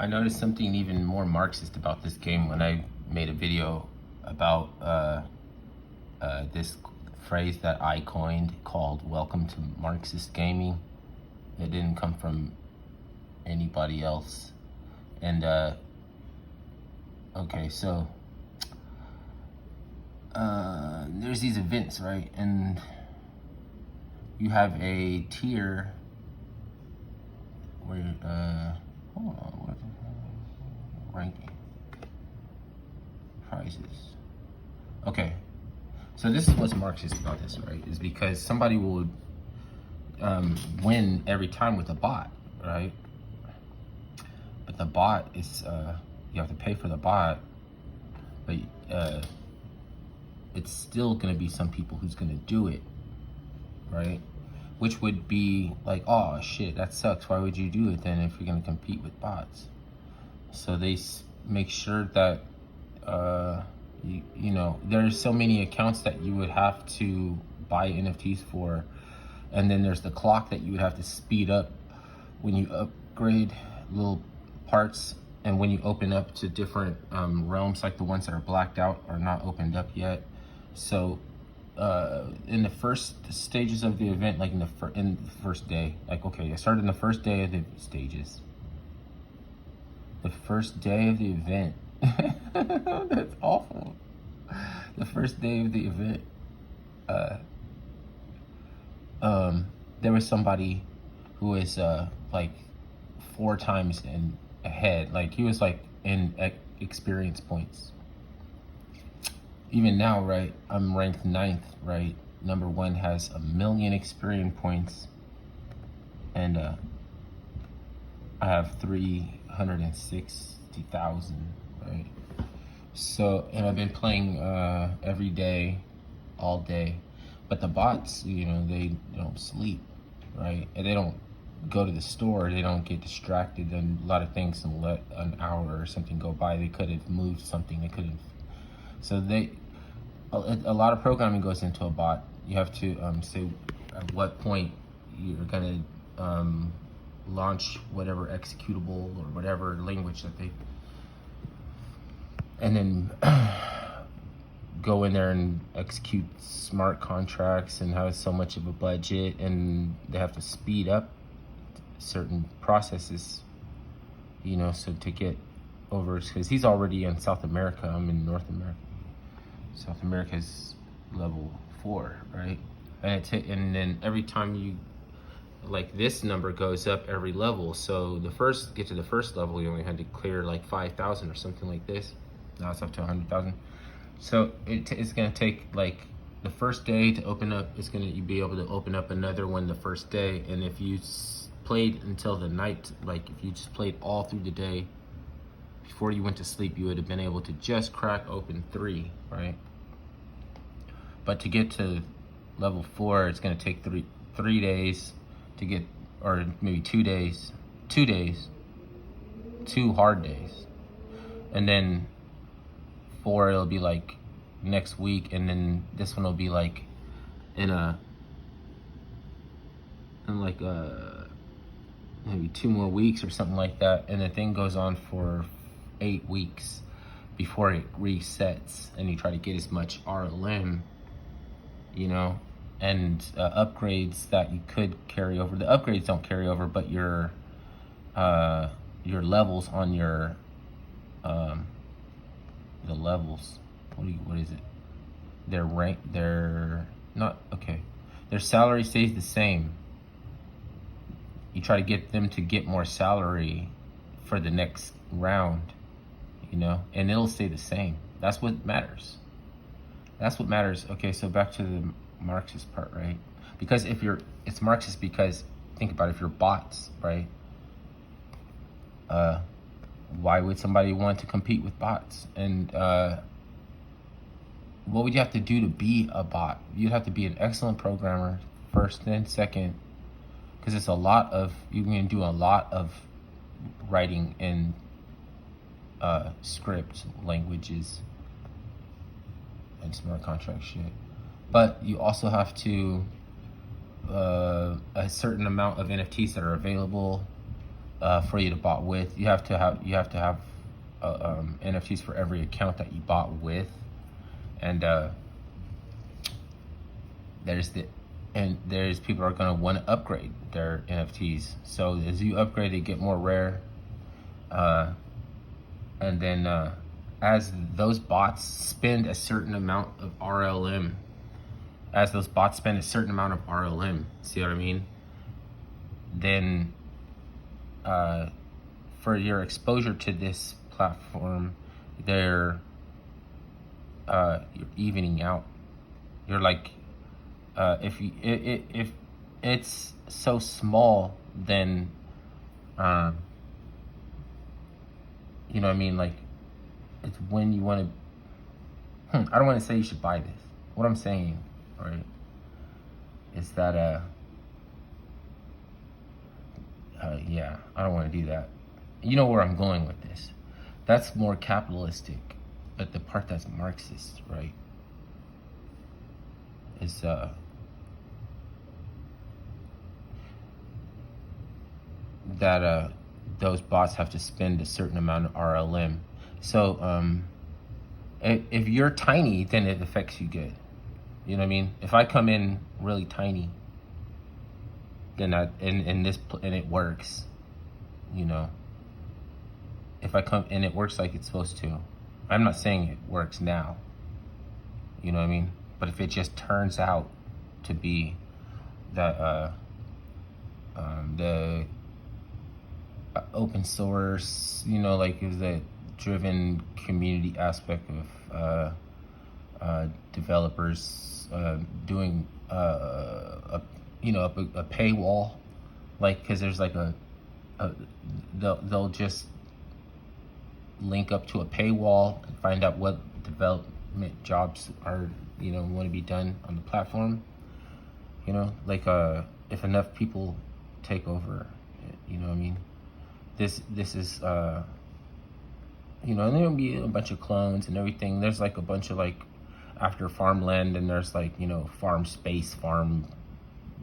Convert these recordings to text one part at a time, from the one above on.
I noticed something even more Marxist about this game when I made a video about this phrase that I coined called "Welcome to Marxist Gaming." It didn't come from anybody else. And okay, so there's these events, right? And you have a tier where hold on, what ranking prizes. Okay, so this is what's Marxist about this, right? Is because somebody will win every time with a bot, right? But the bot is you have to pay for the bot, but it's still gonna be some people who's gonna do it, right? Which would be like, oh shit, that sucks. Why would you do it then if you're gonna compete with bots? So they make sure that you know, there's so many accounts that you would have to buy NFTs for, and then there's the clock that you would have to speed up when you upgrade little parts, and when you open up to different realms, like the ones that are blacked out are not opened up yet. So in the first stages of the event, like in the first day, like, okay, I started in the first day of the stages. The first day of the event. That's awful. The first day of the event, there was somebody who was like 4 times ahead. Like he was like in experience points. Even now, right, I'm ranked 9th, right? Number 1 has 1 million experience points, and I have 360,000, right? So, and I've been playing every day, all day. But the bots, you know, they don't sleep, right? And they don't go to the store, they don't get distracted, and a lot of things can let an hour or something go by. They could have moved something, they could have. So a lot of programming goes into a bot. You have to say at what point you're gonna launch whatever executable or whatever language that they, and then go in there and execute smart contracts and have so much of a budget, and they have to speed up certain processes, you know, so to get over, because he's already in South America, I'm in North America. South America is level 4, right? And then every time you, like, this number goes up every level. So get to the first level, you only had to clear like 5,000 or something like this. Now it's up to 100,000. So it's gonna take like the first day to open up. It's gonna be able to open up another one the first day. And if you played until the night, like if you just played all through the day, before you went to sleep, you would have been able to just crack open 3, right? But to get to level 4, it's going to take 3 days to get, or maybe 2 days, 2 hard days. And then 4, it'll be like next week, and then this one will be like in maybe 2 more weeks or something like that. And the thing goes on for 8 weeks before it resets, and you try to get as much RLM, you know, and upgrades that you could carry over. The upgrades don't carry over, but your levels on your the levels, what is it? Their rank, their salary stays the same. You try to get them to get more salary for the next round, you know, and it'll stay the same. That's what matters. That's what matters. Okay, so back to the Marxist part, right? Because it's Marxist because, think about it, if you're bots, right? Why would somebody want to compete with bots? And what would you have to do to be a bot? You'd have to be an excellent programmer first, then second, because it's you can do a lot of writing in script languages and smart contract shit. But you also have to a certain amount of NFTs that are available for you to bot with. You have to have NFTs for every account that you bought with, and there's people are gonna want to upgrade their NFTs. So as you upgrade, they get more rare, and then as those bots spend a certain amount of RLM, see what I mean? Then for your exposure to this platform, you're evening out. You're like, if it's so small, then you know what I mean? Like, it's when you want to. I don't want to say you should buy this. What I'm saying, right, is that yeah, I don't want to do that. You know where I'm going with this. That's more capitalistic, but the part that's Marxist, right, is that those bots have to spend a certain amount of RLM. So if you're tiny, then it affects you good. You know what I mean? If I come in really tiny, then and it works. You know, if I come and it works like it's supposed to. I'm not saying it works now. You know what I mean? But if it just turns out to be that the open source, you know, like is the driven community aspect of developers doing a paywall, like, because there's like they'll just link up to a paywall and find out what development jobs are, you know, want to be done on the platform. You know, like if enough people take over, you know what I mean? This is you know, and there'll be a bunch of clones and everything. There's like a bunch of like after farmland, and there's like, you know, farm space, farm,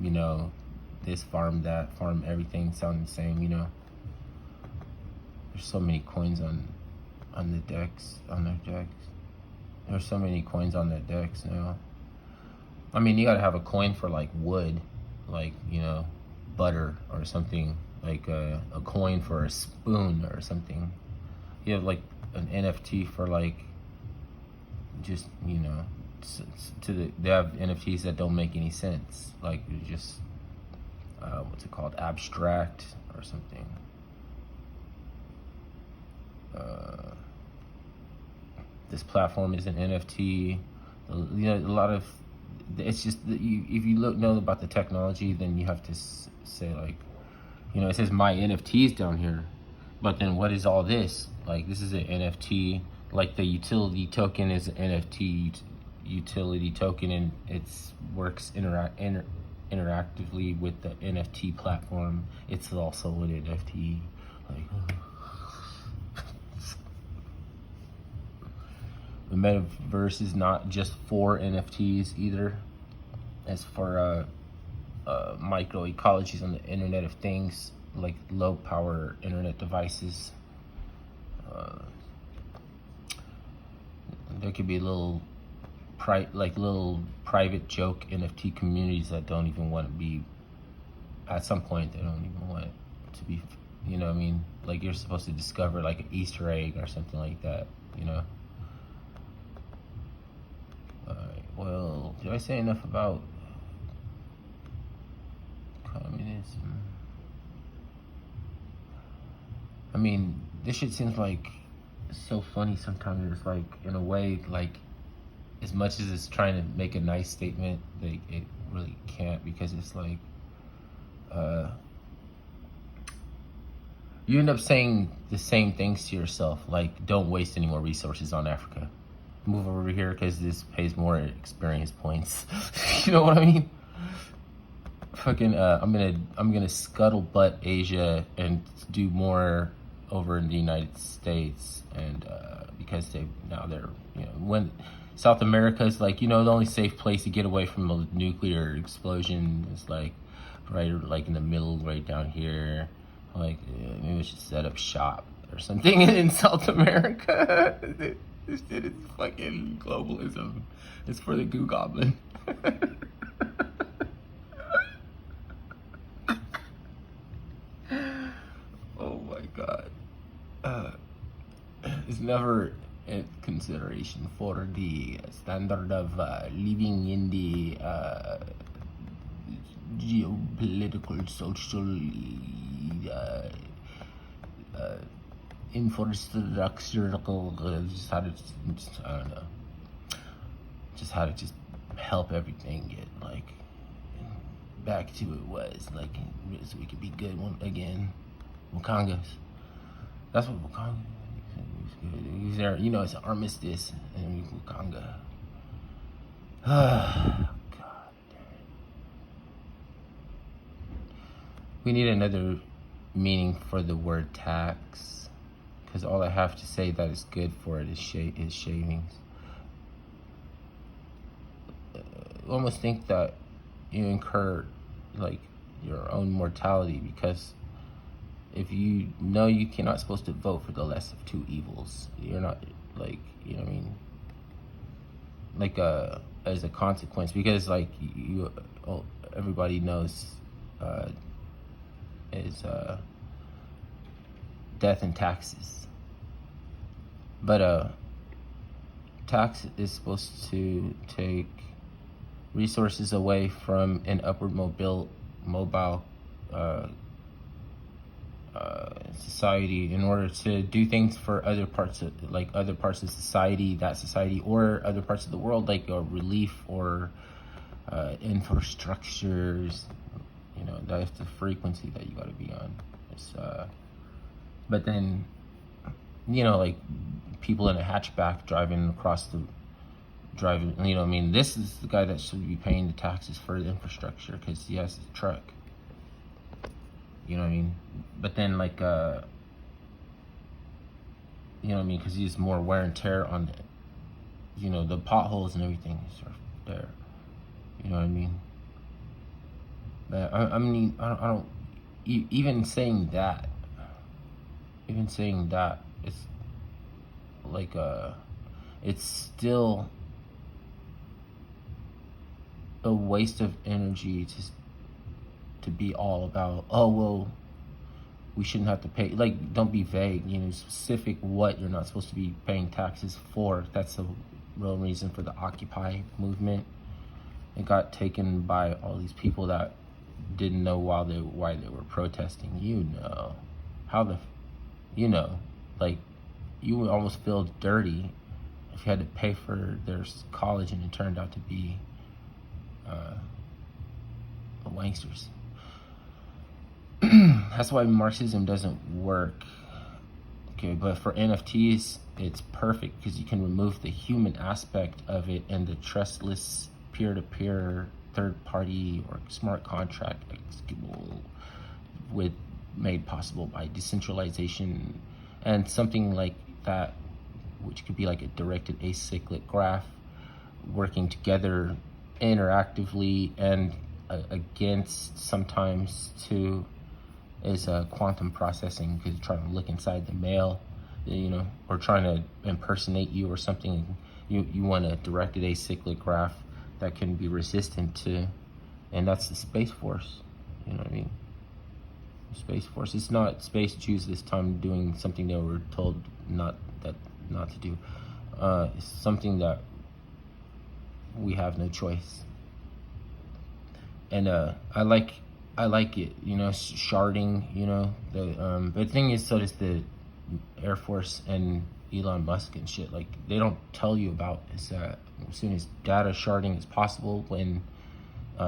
you know, this farm, that farm, everything sound the same, you know. There's so many coins on their decks. There's so many coins on their decks now. I mean, you gotta have a coin for like wood, like, you know, butter or something, like a coin for a spoon or something. You have like an NFT for like just, you know, they have NFTs that don't make any sense, like just what's it called, abstract or something. This platform is an NFT. You know, a lot of it's just that if you know about the technology, then you have to say, like, you know, it says my NFTs down here, but then what is all this? Like, this is an NFT. Like the utility token is an NFT utility token, and it works interactively with the NFT platform. It's also an NFT. Like, the metaverse is not just for NFTs either. It's for microecologies on the Internet of Things, like low power internet devices. There could be little private joke NFT communities that don't even want to be. At some point, they don't even want it to be. You know what I mean? Like, you're supposed to discover like an Easter egg or something like that. You know. Well, did I say enough about communism? I mean, this shit seems like so funny sometimes. It's like, in a way, like, as much as it's trying to make a nice statement, like, it really can't, because it's like you end up saying the same things to yourself, like, don't waste any more resources on Africa. Move over here because this pays more experience points. You know what I mean? Fucking, I'm gonna scuttlebutt Asia and do more over in the United States, and because they're, you know, when South America is like, you know, the only safe place to get away from a nuclear explosion is like right, like in the middle, right down here. Like, maybe we should set up shop or something in South America. This shit is fucking globalism. It's for the goo goblin. Oh my god. It's never in consideration for the standard of living in the geopolitical, social, infrastructural, just how to, I don't know, just how to just help everything get like back to it was, like, so we could be good one again. Wakangas. That's what Wakanga is. There, you know, it's an armistice in Wakanga. God damn it. We need another meaning for the word tax, because all I have to say that is good for it is shavings. I almost think that you incur like your own mortality, because if you know you cannot supposed to vote for the less of two evils, you're not, like, you know what I mean, like as a consequence, because like everybody knows is death and taxes, but tax is supposed to take resources away from an upward mobile society in order to do things for other parts of society, that society, or other parts of the world, like relief or infrastructures. You know, that's the frequency that you got to be on. It's but then, you know, like people in a hatchback driving, you know what I mean, this is the guy that should be paying the taxes for the infrastructure because he has a truck. You know what I mean? But then, like, you know what I mean? Because he's more wear and tear on, you know, the potholes and everything are there. You know what I mean? But I mean, I don't even saying that. It's like it's still a waste of energy to be all about, oh well, we shouldn't have to pay. Like, don't be vague, you know, specific what you're not supposed to be paying taxes for. That's the real reason for the Occupy movement. It got taken by all these people that didn't know why they were protesting. You know how you know, like, you would almost feel dirty if you had to pay for their college and it turned out to be wanksters. That's why Marxism doesn't work. Okay, but for NFTs, it's perfect because you can remove the human aspect of it and the trustless peer-to-peer, third-party, or smart contract with made possible by decentralization and something like that, which could be like a directed acyclic graph working together interactively and against sometimes too is quantum processing, because you're trying to look inside the mail, you know, or trying to impersonate you or something. You want a directed acyclic graph that can be resistant to, and that's the Space Force. You know what I mean? Space Force. It's not space Jews this time doing something they were told not to do. It's something that we have no choice. And I like it, you know, sharding, you know. But the thing is, so does the Air Force and Elon Musk and shit. Like, they don't tell you about is as soon as data sharding is possible, when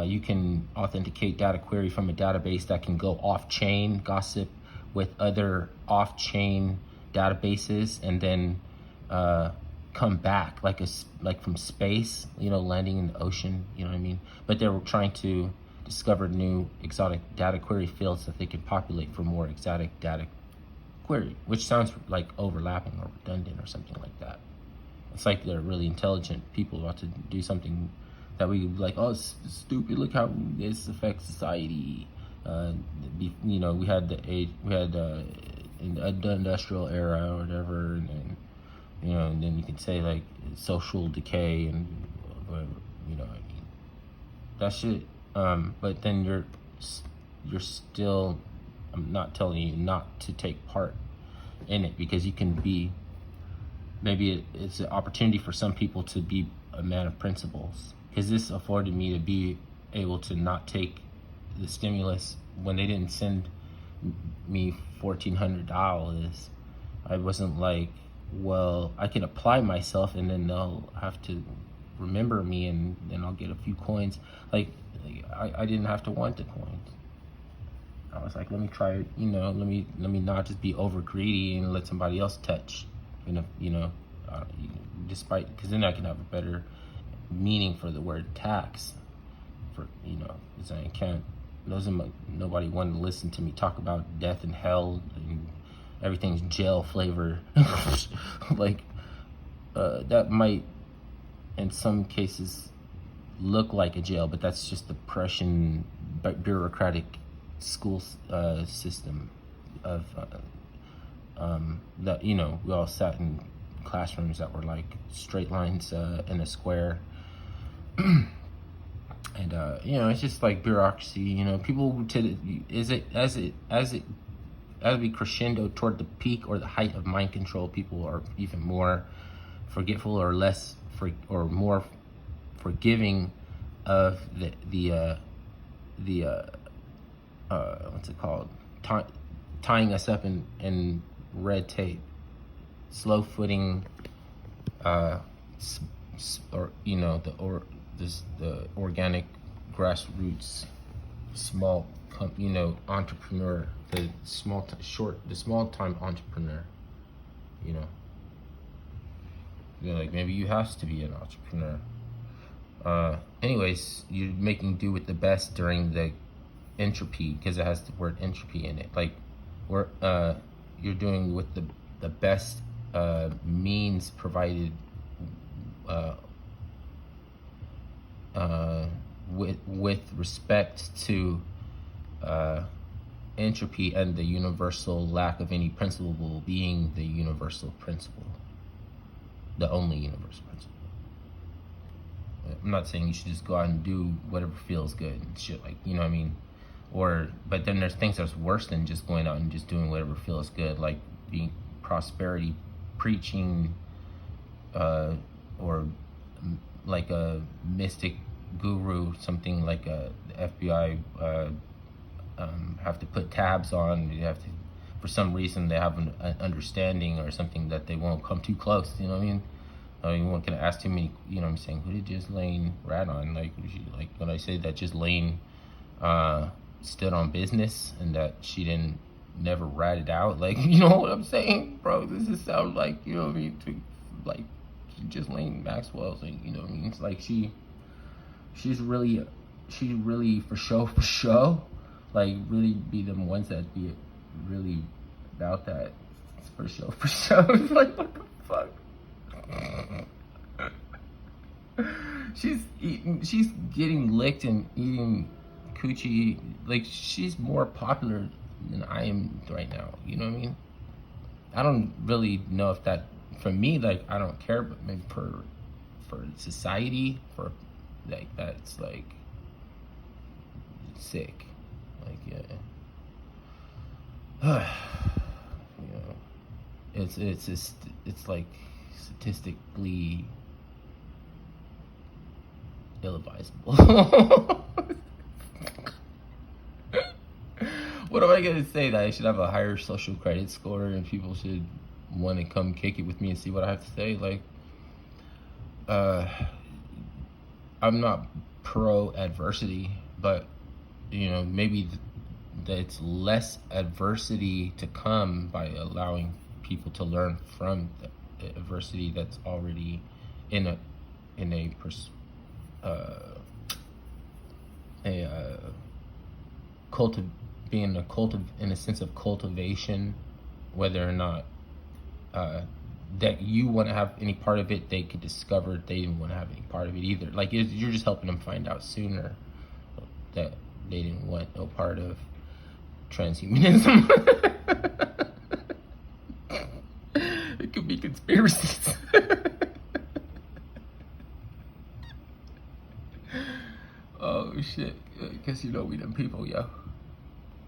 you can authenticate data query from a database that can go off-chain, gossip with other off-chain databases, and then come back like from space, you know, landing in the ocean. You know what I mean? But they're trying to discover new exotic data query fields that they can populate for more exotic data query, which sounds like overlapping or redundant or something like that. It's like they're really intelligent people about to do something that we like, oh, it's stupid, look how this affects society. uh, we had in the industrial era or whatever, and then, and then you can say like social decay and whatever, I mean, that shit. But then you're still. I'm not telling you not to take part in it, because you can be. Maybe it's an opportunity for some people to be a man of principles, because this afforded me to be able to not take the stimulus when they didn't send me $1,400. I wasn't like, well, I can apply myself and then they'll have to remember me, and then I'll get a few coins. Like I didn't have to want the coins. I was like, let me try it, let me not just be over greedy and let somebody else touch, despite, because then I can have a better meaning for the word tax, because I can't. Nobody wanted to listen to me talk about death and hell and everything's jail flavor. Like that might, in some cases, look like a jail, but that's just the Prussian bureaucratic school system of that. We all sat in classrooms that were like straight lines in a square. And it's just like bureaucracy. People as we crescendo toward the peak or the height of mind control, people are even more forgetful or less or more forgiving of the what's it called, tying us up in red tape, slow footing, the organic grassroots small entrepreneur, the small time entrepreneur. Like maybe you have to be an entrepreneur. Anyways, you're making do with the best during the entropy, because it has the word entropy in it. Like you're doing with the best means provided with respect to entropy and the universal lack of any principle being the universal principle, the only universal principle. I'm not saying you should just go out and do whatever feels good and shit, like, what I mean? But then there's things that's worse than just going out and just doing whatever feels good, like being prosperity preaching, or like a mystic guru, something like the FBI have to put tabs on. You have to, for some reason, they have an understanding or something that they won't come too close. You know what I mean? You won't gonna ask too many. You know what I'm saying? Who did Ghislaine rat on? Like when I say that Ghislaine stood on business and that she didn't never ratted out. Like, you know what I'm saying, bro? This is sound like, you know what I mean? To like Ghislaine Maxwell's, like, you know what I mean? It's like she's really for show, like really be them ones that be really about that for show. It's like, what the fuck? She's getting licked and eating coochie. Like, she's more popular than I am right now. You know what I mean? I don't really know if that, for me, like, I don't care, but maybe for society, for like, that's like sick. Like, yeah. It's like statistically ill-advisable. What am I gonna say? That I should have a higher social credit score and people should want to come kick it with me and see what I have to say? Like, I'm not pro adversity, but maybe that it's less adversity to come by allowing people to learn from the adversity that's already in a in a sense of cultivation, whether or not that you want to have any part of it. They could discover they didn't want to have any part of it either. Like, you're just helping them find out sooner that they didn't want no part of transhumanism. It could be conspiracies. Oh shit. I guess you know we them people, yo.